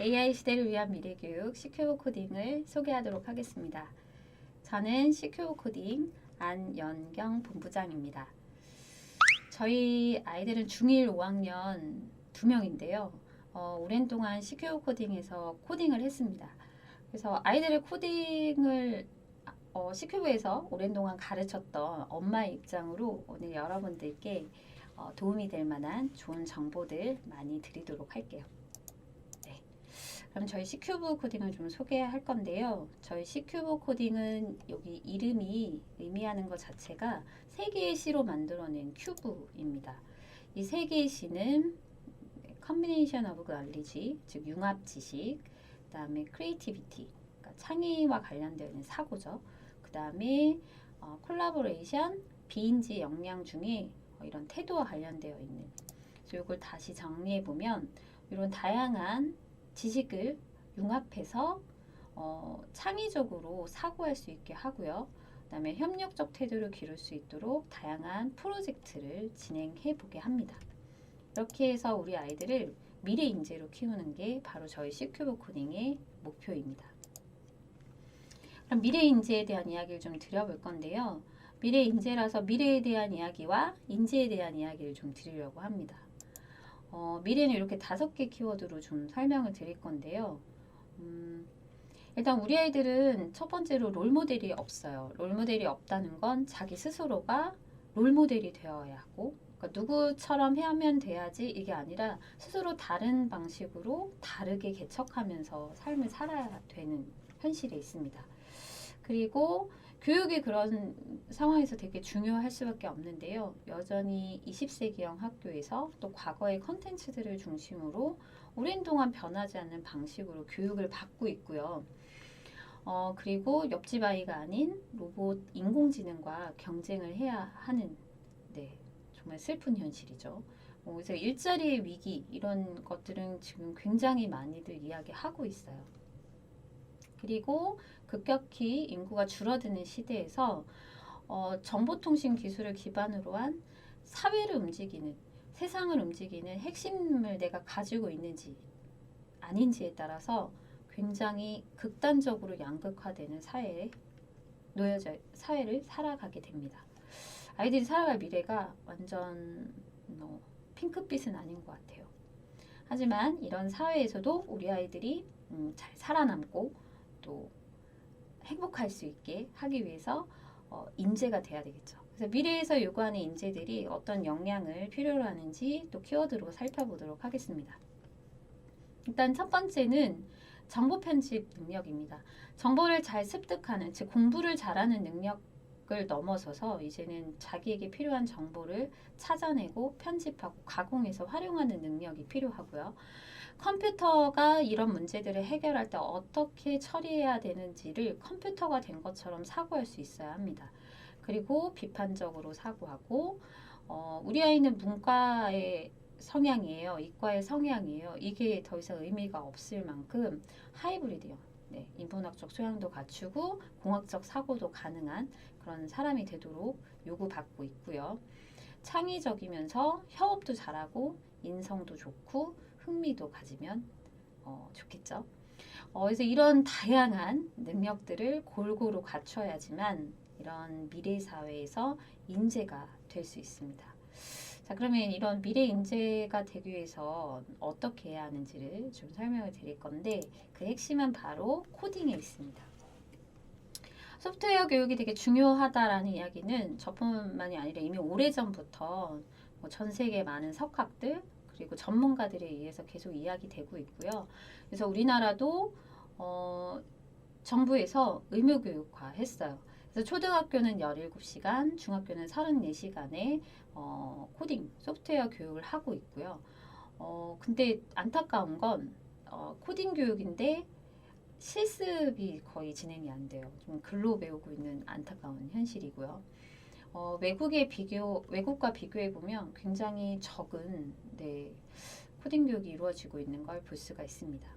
AI 시대를 위한 미래교육 C큐브 코딩을 소개하도록 하겠습니다. 저는 C큐브 코딩 안연경 본부장입니다. 저희 아이들은 중1 5학년 2명인데요. 오랜 동안 C큐브 코딩에서 코딩을 했습니다. 그래서 아이들의 코딩을 C큐브에서 오랜 동안 가르쳤던 엄마의 입장으로 오늘 여러분들께 도움이 될 만한 좋은 정보들 많이 드리도록 할게요. 네. 그럼 저희 C큐브 코딩을 좀 소개할 건데요. 저희 C큐브 코딩은 여기 이름이 의미하는 것 자체가 세 개의 C로 만들어낸 큐브입니다. 이 세 개의 C는 Combination of Knowledge, 즉 융합 지식, 그 다음에 Creativity, 그러니까 창의와 관련되어 있는 사고죠. 그 다음에 콜라보레이션, 비인지 역량 중에 이런 태도와 관련되어 있는, 그래서 이걸 다시 정리해 보면 이런 다양한 지식을 융합해서 창의적으로 사고할 수 있게 하고요. 그 다음에 협력적 태도를 기를 수 있도록 다양한 프로젝트를 진행해 보게 합니다. 이렇게 해서 우리 아이들을 미래 인재로 키우는 게 바로 저희 C큐브 코딩의 목표입니다. 그럼 미래 인재에 대한 이야기를 좀 드려볼 건데요. 미래 인재라서 미래에 대한 이야기와 인재에 대한 이야기를 좀 드리려고 합니다. 미래는 이렇게 5개 키워드로 좀 설명을 드릴 건데요. 일단 우리 아이들은 첫 번째로 롤모델이 없어요. 롤모델이 없다는 건 자기 스스로가 롤모델이 되어야 하고, 그러니까 누구처럼 하면 돼야지 이게 아니라 스스로 다른 방식으로 다르게 개척하면서 삶을 살아야 되는 현실에 있습니다. 그리고 교육이 그런 상황에서 되게 중요할 수밖에 없는데요. 여전히 20세기형 학교에서 또 과거의 컨텐츠들을 중심으로 오랜 동안 변하지 않는 방식으로 교육을 받고 있고요. 그리고 옆집 아이가 아닌 로봇 인공지능과 경쟁을 해야 하는, 정말 슬픈 현실이죠. 그래서 일자리의 위기 이런 것들은 지금 굉장히 많이들 이야기하고 있어요. 그리고 급격히 인구가 줄어드는 시대에서 정보통신 기술을 기반으로 한 사회를 움직이는, 세상을 움직이는 핵심을 내가 가지고 있는지 아닌지에 따라서 굉장히 극단적으로 양극화되는 사회를 살아가게 됩니다. 아이들이 살아갈 미래가 완전 핑크빛은 아닌 것 같아요. 하지만 이런 사회에서도 우리 아이들이 잘 살아남고 또 행복할 수 있게 하기 위해서 인재가 돼야 되겠죠. 그래서 미래에서 요구하는 인재들이 어떤 역량을 필요로 하는지 또 키워드로 살펴보도록 하겠습니다. 일단 첫 번째는 정보 편집 능력입니다. 정보를 잘 습득하는, 즉 공부를 잘하는 능력을 넘어서서 이제는 자기에게 필요한 정보를 찾아내고 편집하고 가공해서 활용하는 능력이 필요하고요. 컴퓨터가 이런 문제들을 해결할 때 어떻게 처리해야 되는지를 컴퓨터가 된 것처럼 사고할 수 있어야 합니다. 그리고 비판적으로 사고하고, 우리 아이는 문과의 성향이에요. 이과의 성향이에요. 이게 더 이상 의미가 없을 만큼 하이브리드형, 인문학적 소양도 갖추고 공학적 사고도 가능한 그런 사람이 되도록 요구받고 있고요. 창의적이면서 협업도 잘하고 인성도 좋고 흥미도 가지면 좋겠죠. 그래서 이런 다양한 능력들을 골고루 갖춰야지만 이런 미래 사회에서 인재가 될 수 있습니다. 자, 그러면 이런 미래 인재가 되기 위해서 어떻게 해야 하는지를 좀 설명을 드릴 건데, 그 핵심은 바로 코딩에 있습니다. 소프트웨어 교육이 되게 중요하다라는 이야기는 저뿐만이 아니라 이미 오래전부터 전 세계 많은 석학들 그리고 전문가들에 의해서 계속 이야기되고 있고요. 그래서 우리나라도 정부에서 의무교육화 했어요. 그래서 초등학교는 17시간, 중학교는 34시간의 코딩, 소프트웨어 교육을 하고 있고요. 근데 안타까운 건 코딩 교육인데 실습이 거의 진행이 안 돼요. 좀 글로 배우고 있는 안타까운 현실이고요. 외국과 비교해 보면 굉장히 적은 코딩 교육이 이루어지고 있는 걸 볼 수가 있습니다.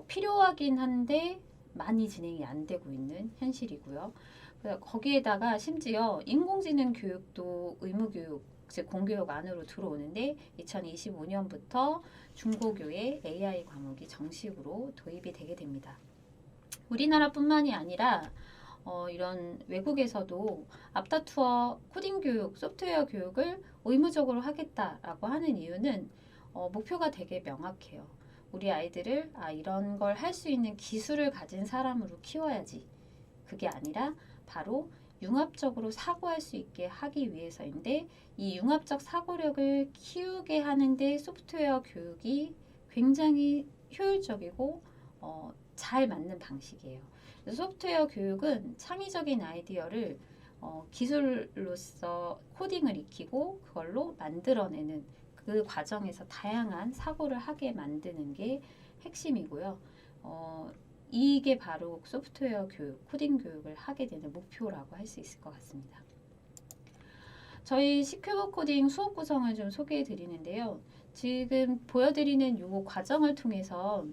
필요하긴 한데 많이 진행이 안 되고 있는 현실이고요. 거기에다가 심지어 인공지능 교육도 의무교육 즉 공교육 안으로 들어오는데 2025년부터 중고교에 AI 과목이 정식으로 도입이 되게 됩니다. 우리나라뿐만이 아니라 이런 외국에서도 앞다투어 코딩 교육, 소프트웨어 교육을 의무적으로 하겠다라고 하는 이유는 목표가 되게 명확해요. 우리 아이들을 이런 걸 할 수 있는 기술을 가진 사람으로 키워야지. 그게 아니라 바로 융합적으로 사고할 수 있게 하기 위해서인데 이 융합적 사고력을 키우게 하는데 소프트웨어 교육이 굉장히 효율적이고 잘 맞는 방식이에요. 소프트웨어 교육은 창의적인 아이디어를 기술로서 코딩을 익히고 그걸로 만들어내는 그 과정에서 다양한 사고를 하게 만드는 게 핵심이고요. 이게 바로 소프트웨어 교육, 코딩 교육을 하게 되는 목표라고 할 수 있을 것 같습니다. 저희 시큐브 코딩 수업 구성을 좀 소개해 드리는데요. 지금 보여드리는 이 과정을 통해서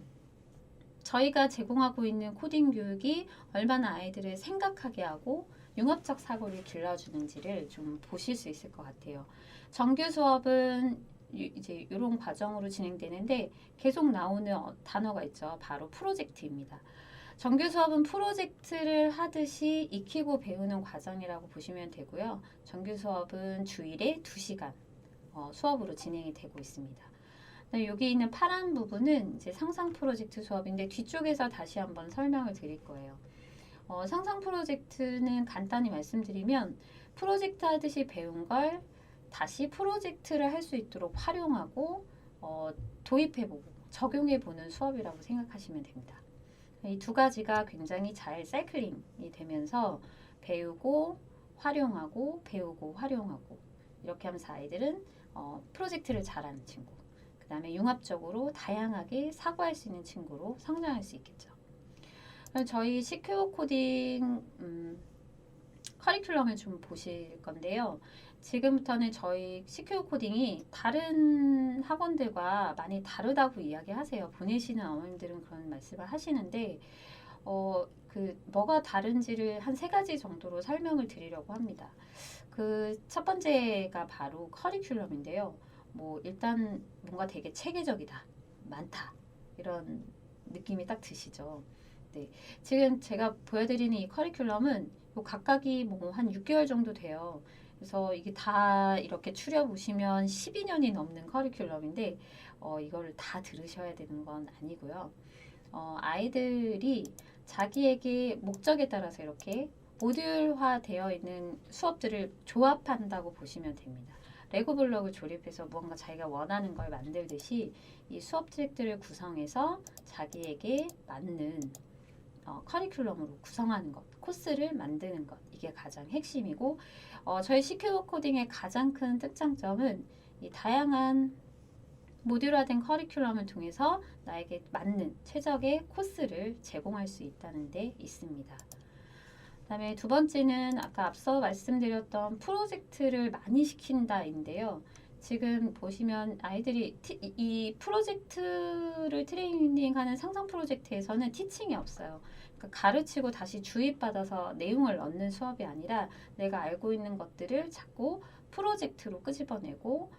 저희가 제공하고 있는 코딩 교육이 얼마나 아이들을 생각하게 하고 융합적 사고를 길러주는지를 좀 보실 수 있을 것 같아요. 정규 수업은 이제 이런 과정으로 진행되는데 계속 나오는 단어가 있죠. 바로 프로젝트입니다. 정규 수업은 프로젝트를 하듯이 익히고 배우는 과정이라고 보시면 되고요. 정규 수업은 주일에 2시간 수업으로 진행이 되고 있습니다. 여기 있는 파란 부분은 이제 상상 프로젝트 수업인데 뒤쪽에서 다시 한번 설명을 드릴 거예요. 상상 프로젝트는 간단히 말씀드리면 프로젝트 하듯이 배운 걸 다시 프로젝트를 할 수 있도록 활용하고 도입해보고 적용해보는 수업이라고 생각하시면 됩니다. 이 두 가지가 굉장히 잘 사이클링이 되면서 배우고 활용하고 배우고 활용하고 이렇게 하면서 아이들은 프로젝트를 잘하는 친구, 그 다음에 융합적으로 다양하게 사고할 수 있는 친구로 성장할 수 있겠죠. 저희 시큐브 코딩 커리큘럼을 좀 보실 건데요. 지금부터는 저희 시큐브 코딩이 다른 학원들과 많이 다르다고 이야기하세요. 보내시는 어머님들은 그런 말씀을 하시는데 뭐가 다른지를 한 3가지 정도로 설명을 드리려고 합니다. 그 첫 번째가 바로 커리큘럼인데요. 일단 뭔가 되게 체계적이다, 많다 이런 느낌이 딱 드시죠. 네, 지금 제가 보여드리는 이 커리큘럼은 각각이 한 6개월 정도 돼요. 그래서 이게 다 이렇게 추려보시면 12년이 넘는 커리큘럼인데 이거를 다 들으셔야 되는 건 아니고요. 아이들이 자기에게 목적에 따라서 이렇게 모듈화 되어 있는 수업들을 조합한다고 보시면 됩니다. 레고 블록을 조립해서 무언가 자기가 원하는 걸 만들듯이 이 수업 트랙들을 구성해서 자기에게 맞는 커리큘럼으로 구성하는 것, 코스를 만드는 것, 이게 가장 핵심이고 저희 시큐브 코딩의 가장 큰 특장점은 이 다양한 모듈화된 커리큘럼을 통해서 나에게 맞는 최적의 코스를 제공할 수 있다는 데 있습니다. 그 다음에 두 번째는 아까 앞서 말씀드렸던 프로젝트를 많이 시킨다인데요. 지금 보시면 아이들이 이 프로젝트를 트레이닝하는 상상 프로젝트에서는 티칭이 없어요. 그러니까 가르치고 다시 주입받아서 내용을 얻는 수업이 아니라 내가 알고 있는 것들을 자꾸 프로젝트로 끄집어내고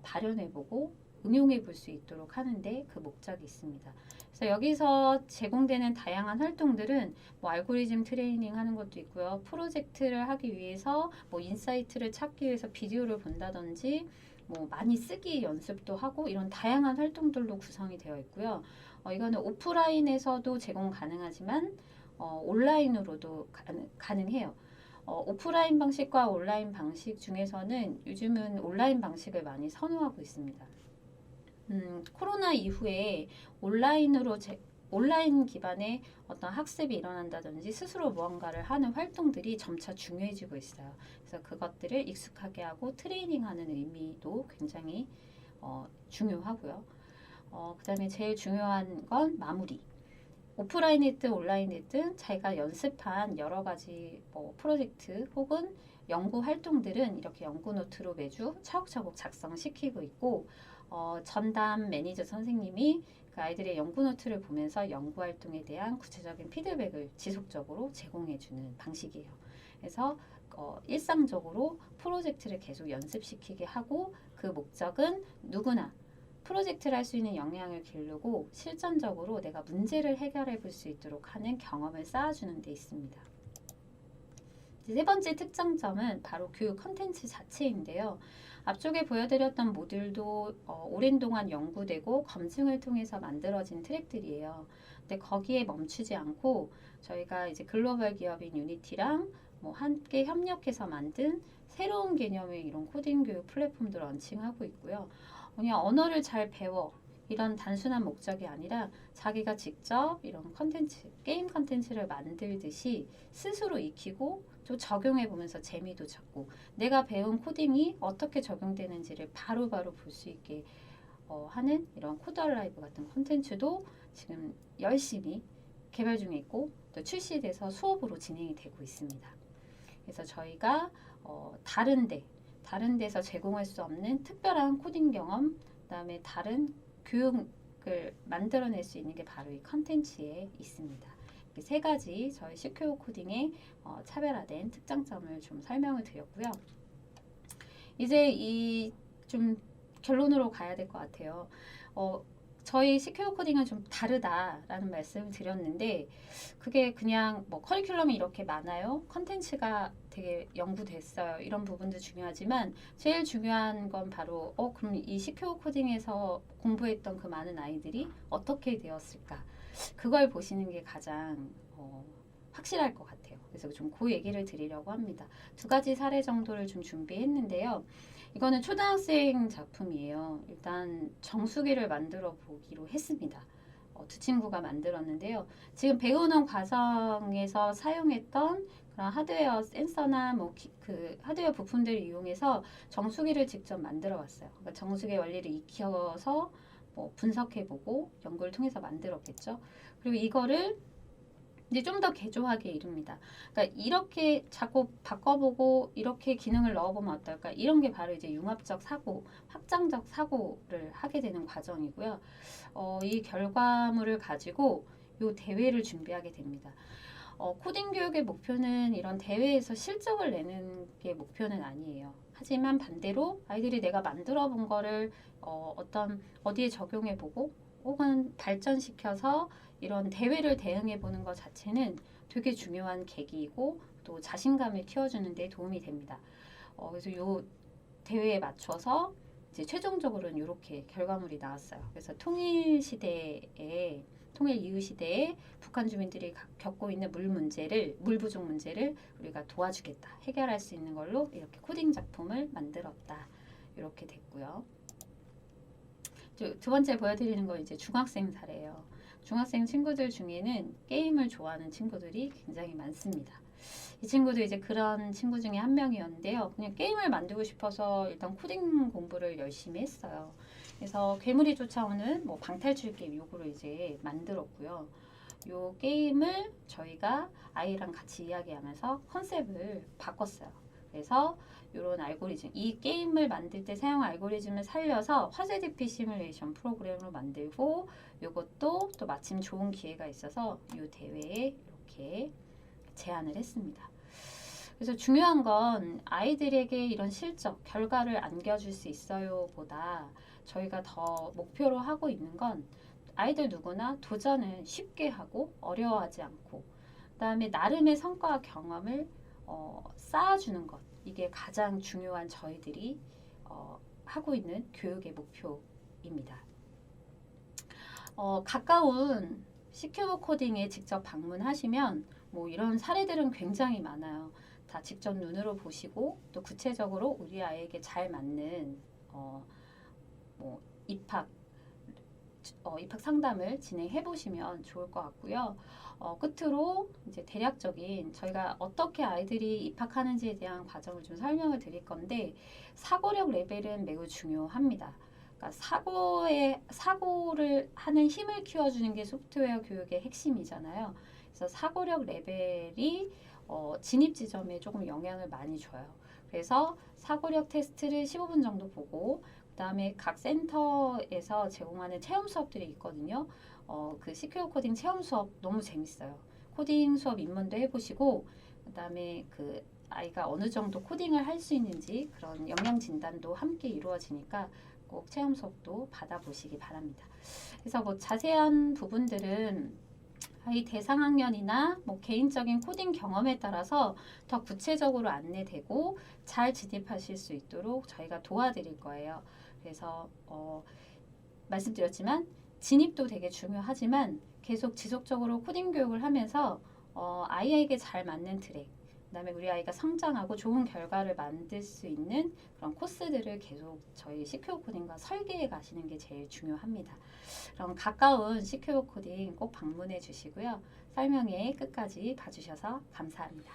발현해보고 응용해 볼 수 있도록 하는데 그 목적이 있습니다. 그래서 여기서 제공되는 다양한 활동들은 알고리즘 트레이닝 하는 것도 있고요. 프로젝트를 하기 위해서 인사이트를 찾기 위해서 비디오를 본다든지 많이 쓰기 연습도 하고 이런 다양한 활동들로 구성이 되어 있고요. 이거는 오프라인에서도 제공 가능하지만 온라인으로도 가능해요. 오프라인 방식과 온라인 방식 중에서는 요즘은 온라인 방식을 많이 선호하고 있습니다. 코로나 이후에 온라인 기반의 어떤 학습이 일어난다든지 스스로 무언가를 하는 활동들이 점차 중요해지고 있어요. 그래서 그것들을 익숙하게 하고 트레이닝하는 의미도 굉장히 중요하고요. 그 다음에 제일 중요한 건 마무리. 오프라인이든 온라인이든 자기가 연습한 여러 가지 프로젝트 혹은 연구 활동들은 이렇게 연구 노트로 매주 차곡차곡 작성시키고 있고 전담 매니저 선생님이 그 아이들의 연구 노트를 보면서 연구 활동에 대한 구체적인 피드백을 지속적으로 제공해주는 방식이에요. 그래서 일상적으로 프로젝트를 계속 연습시키게 하고 그 목적은 누구나 프로젝트를 할 수 있는 역량을 기르고 실전적으로 내가 문제를 해결해 볼 수 있도록 하는 경험을 쌓아주는 데 있습니다. 세 번째 특장점은 바로 교육 컨텐츠 자체인데요. 앞쪽에 보여드렸던 모듈도 오랜 동안 연구되고 검증을 통해서 만들어진 트랙들이에요. 근데 거기에 멈추지 않고 저희가 이제 글로벌 기업인 유니티랑 함께 협력해서 만든 새로운 개념의 이런 코딩 교육 플랫폼도 런칭하고 있고요. 그냥 언어를 잘 배워 이런 단순한 목적이 아니라 자기가 직접 이런 컨텐츠, 게임 컨텐츠를 만들듯이 스스로 익히고 또 적용해 보면서 재미도 찾고 내가 배운 코딩이 어떻게 적용되는지를 바로바로 볼 수 있게 하는 이런 코드얼라이브 같은 컨텐츠도 지금 열심히 개발 중에 있고 또 출시돼서 수업으로 진행이 되고 있습니다. 그래서 저희가 다른 데서 제공할 수 없는 특별한 코딩 경험, 그다음에 다른 교육을 만들어낼 수 있는 게 바로 이 컨텐츠에 있습니다. 이렇게 세 가지 저희 시큐어 코딩의 차별화된 특장점을 좀 설명을 드렸고요. 이제 이 좀 결론으로 가야 될 것 같아요. 저희 시큐어 코딩은 좀 다르다라는 말씀을 드렸는데 그게 그냥 커리큘럼이 이렇게 많아요. 컨텐츠가 되게 연구됐어요. 이런 부분도 중요하지만 제일 중요한 건 바로 그럼 이 시큐어 코딩에서 공부했던 그 많은 아이들이 어떻게 되었을까? 그걸 보시는 게 가장 확실할 것 같아요. 그래서 좀 그 얘기를 드리려고 합니다. 두 가지 사례 정도를 좀 준비했는데요. 이거는 초등학생 작품이에요. 일단 정수기를 만들어 보기로 했습니다. 두 친구가 만들었는데요. 지금 배우는 과정에서 사용했던 그런 하드웨어 센서나 그 하드웨어 부품들을 이용해서 정수기를 직접 만들어 봤어요. 그러니까 정수기의 원리를 익혀서 분석해보고 연구를 통해서 만들었겠죠. 그리고 이거를 이제 좀 더 개조하게 이릅니다. 그러니까 이렇게 자꾸 바꿔보고 이렇게 기능을 넣어보면 어떨까? 이런 게 바로 이제 융합적 사고, 확장적 사고를 하게 되는 과정이고요. 이 결과물을 가지고 이 대회를 준비하게 됩니다. 코딩 교육의 목표는 이런 대회에서 실적을 내는 게 목표는 아니에요. 하지만 반대로 아이들이 내가 만들어 본 거를 어디에 적용해 보고 혹은 발전시켜서 이런 대회를 대응해 보는 것 자체는 되게 중요한 계기이고 또 자신감을 키워주는 데 도움이 됩니다. 그래서 이 대회에 맞춰서 이제 최종적으로는 이렇게 결과물이 나왔어요. 그래서 통일 이후 시대에 북한 주민들이 겪고 있는 물 부족 문제를 우리가 도와주겠다, 해결할 수 있는 걸로 이렇게 코딩 작품을 만들었다. 이렇게 됐고요. 두 번째 보여드리는 건 이제 중학생 사례예요. 중학생 친구들 중에는 게임을 좋아하는 친구들이 굉장히 많습니다. 이 친구도 이제 그런 친구 중에 한 명이었는데요. 그냥 게임을 만들고 싶어서 일단 코딩 공부를 열심히 했어요. 그래서 괴물이 쫓아오는 방탈출 게임 요거를 이제 만들었고요. 요 게임을 저희가 아이랑 같이 이야기하면서 컨셉을 바꿨어요. 그래서 이런 알고리즘, 이 게임을 만들 때 사용 알고리즘을 살려서 화재 대피 시뮬레이션 프로그램으로 만들고 이것도 또 마침 좋은 기회가 있어서 이 대회에 이렇게 제안을 했습니다. 그래서 중요한 건 아이들에게 이런 실적, 결과를 안겨줄 수 있어요 보다 저희가 더 목표로 하고 있는 건 아이들 누구나 도전을 쉽게 하고 어려워하지 않고 그다음에 나름의 성과와 경험을 쌓아주는 것, 이게 가장 중요한 저희들이 하고 있는 교육의 목표입니다. 가까운 시큐어 코딩에 직접 방문하시면 이런 사례들은 굉장히 많아요. 다 직접 눈으로 보시고 또 구체적으로 우리 아이에게 잘 맞는 입학 상담을 진행해 보시면 좋을 것 같고요. 끝으로 이제 대략적인 저희가 어떻게 아이들이 입학하는지에 대한 과정을 좀 설명을 드릴 건데 사고력 레벨은 매우 중요합니다. 그러니까 사고를 하는 힘을 키워주는 게 소프트웨어 교육의 핵심이잖아요. 그래서 사고력 레벨이 진입 지점에 조금 영향을 많이 줘요. 그래서 사고력 테스트를 15분 정도 보고 그 다음에 각 센터에서 제공하는 체험 수업들이 있거든요. 그 시큐어 코딩 체험 수업 너무 재밌어요. 코딩 수업 입문도 해보시고 그 다음에 그 아이가 어느 정도 코딩을 할 수 있는지 그런 역량 진단도 함께 이루어지니까 꼭 체험 수업도 받아보시기 바랍니다. 그래서 뭐 자세한 부분들은 아이 대상학년이나 뭐 개인적인 코딩 경험에 따라서 더 구체적으로 안내되고 잘 진입하실 수 있도록 저희가 도와드릴 거예요. 그래서 말씀드렸지만 진입도 되게 중요하지만 계속 지속적으로 코딩 교육을 하면서 아이에게 잘 맞는 트랙, 그다음에 우리 아이가 성장하고 좋은 결과를 만들 수 있는 그런 코스들을 계속 저희 시큐어 코딩과 설계해 가시는 게 제일 중요합니다. 그럼 가까운 시큐어 코딩 꼭 방문해 주시고요. 설명회 끝까지 봐주셔서 감사합니다.